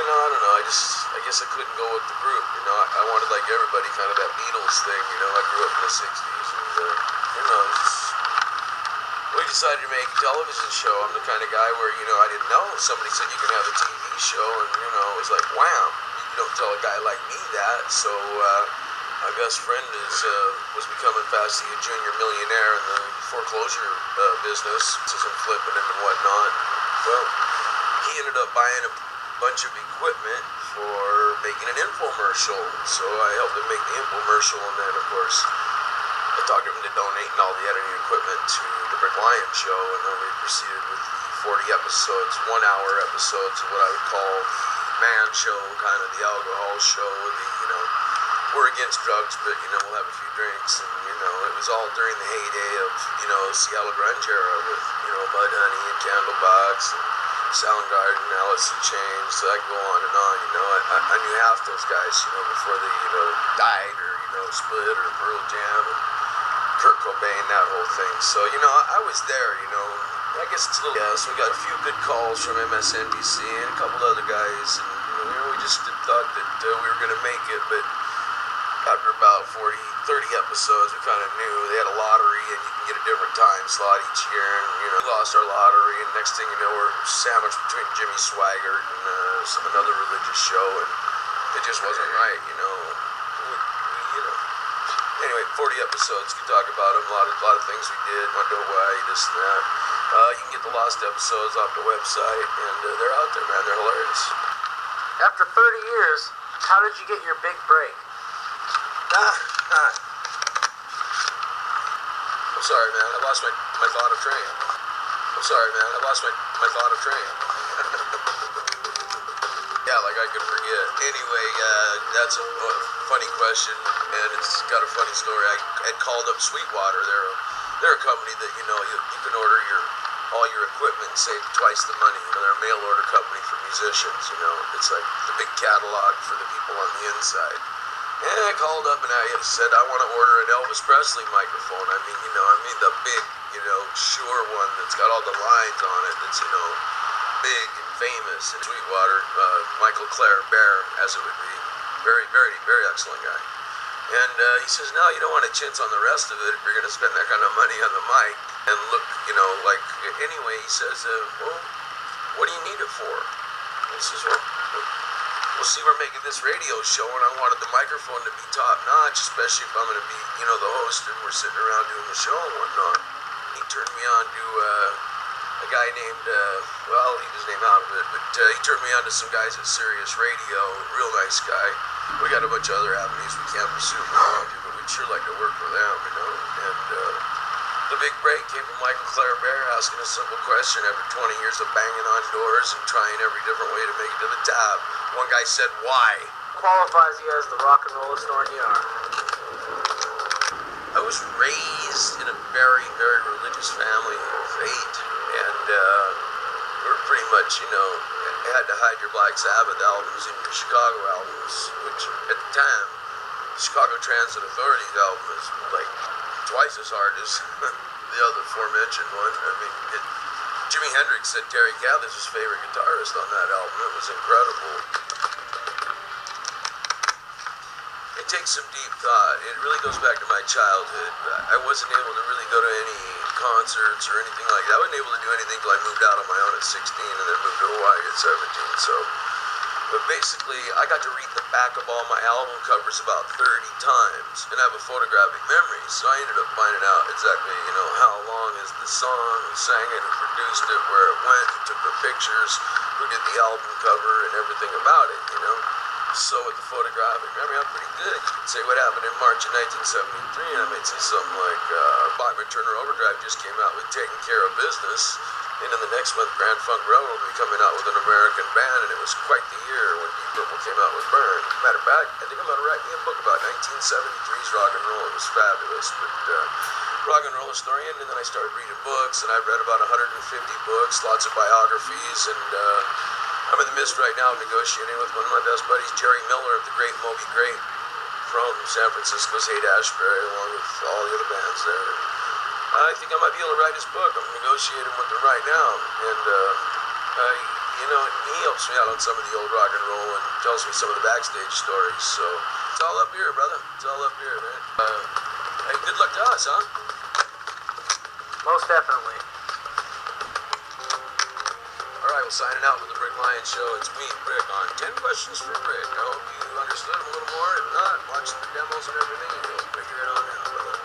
I don't know. I guess I couldn't go with the group. I wanted like everybody, kind of that Beatles thing. I grew up in the '60s, and we decided to make a television show. I'm the kind of guy where I didn't know. Somebody said you can have a TV show, and it was like, wow, you don't tell a guy like me that. So my best friend was becoming fast a junior millionaire in the foreclosure business, and flipping them and whatnot. Well, he ended up buying a bunch of equipment for making an infomercial. So I helped him make the infomercial, and then of course I talked him into donating all the editing equipment to the Brick Lion show, and then we proceeded with the 40 episodes, 1-hour episodes of what I would call the man show, kind of the alcohol show, we're against drugs, but we'll have a few drinks, and it was all during the heyday of Seattle grunge era with Mudhoney and Candlebox and Soundgarden, Alice in Chains. So I go on and on. I knew half those guys before they died or split, or Pearl Jam and Kurt Cobain, that whole thing. So I was there. I guess it's a little. Yeah, so we got a few good calls from MSNBC and a couple other guys, and we just thought that we were going to make it, but after about 30 episodes, we kind of knew they had a lottery, and you can get a different time slot each year, and we lost our lottery, and next thing you know, we're sandwiched between Jimmy Swaggart and another religious show, and it just wasn't right. Anyway, 40 episodes, we talk about them, a lot of things we did, went to Hawaii, this and that. You can get the lost episodes off the website, and they're out there, man. They're hilarious. After 30 years, how did you get your big break? I'm sorry, man. I lost my thought of train. I'm sorry, man. I lost my thought of train. Yeah, like I could forget. Anyway, that's a funny question, and it's got a funny story. I had called up Sweetwater. They're a company that you can order all your equipment and save twice the money. They're a mail order company for musicians. It's like the big catalog for the people on the inside. And I called up and I said I want to order an Elvis Presley microphone. I mean the big, Shure one that's got all the lines on it. That's big and famous. And Sweetwater, Michael Clare Bear, as it would be, very, very, very excellent guy. And he says, no, you don't want a chance on the rest of it if you're going to spend that kind of money on the mic. And look, anyway, he says, well, what do you need it for? He says, well, see, we're making this radio show, and I wanted the microphone to be top-notch, especially if I'm going to be, the host, and we're sitting around doing the show and whatnot. He turned me on to a guy named, I'll leave his name out of it, but he turned me on to some guys at Sirius Radio, real nice guy. We got a bunch of other avenues we can't pursue if we want to, but we'd sure like to work for them, And the big break came from Michael Clare Bear asking a simple question after 20 years of banging on doors and trying every different way to make it to the top. One guy said, why? Qualifies you as the rock and roll historian you are. I was raised in a very, very religious family of 8, and we were pretty much, had to hide your Black Sabbath albums and your Chicago albums, which at the time, the Chicago Transit Authority's album is like twice as hard as the other aforementioned one. Jimi Hendrix said Terry Gathers was his favorite guitarist on that album. It was incredible. It takes some deep thought. It really goes back to my childhood. I wasn't able to really go to any concerts or anything like that. I wasn't able to do anything until I moved out on my own at 16 and then moved to Hawaii at 17. But basically, I got to read the back of all my album covers about 30 times and have a photographic memory. So I ended up finding out exactly, how long is the song, who sang it, who produced it, where it went, who took the pictures, who did the album cover, and everything about it, So with the photographic memory, I'm pretty good. You can say what happened in March of 1973, and I might say something like, Bachman Turner Overdrive just came out with Taking Care of Business. And then the next month, Grand Funk Railroad will be coming out with an American band, and it was quite the year when Deep Purple came out with Burn. Matter of fact, I think I'm going to write me a book about 1973's rock and roll. It was fabulous. But rock and roll historian, and then I started reading books, and I've read about 150 books, lots of biographies, and I'm in the midst right now of negotiating with one of my best buddies, Jerry Miller of the great Moby Grape from San Francisco's Haight-Ashbury, along with all the other bands there. I think I might be able to write his book. I'm negotiating with him right now, and you know, he helps me out on some of the old rock and roll and tells me some of the backstage stories. So it's all up here, brother. It's all up here, man. Hey, good luck to us, huh? Most definitely. All right, well, signing out with the Brick Lion Show. It's me, Brick, on 10 Questions for Brick. I hope you understood them a little more. If not, watch the demos and everything, and you'll figure it on out, brother.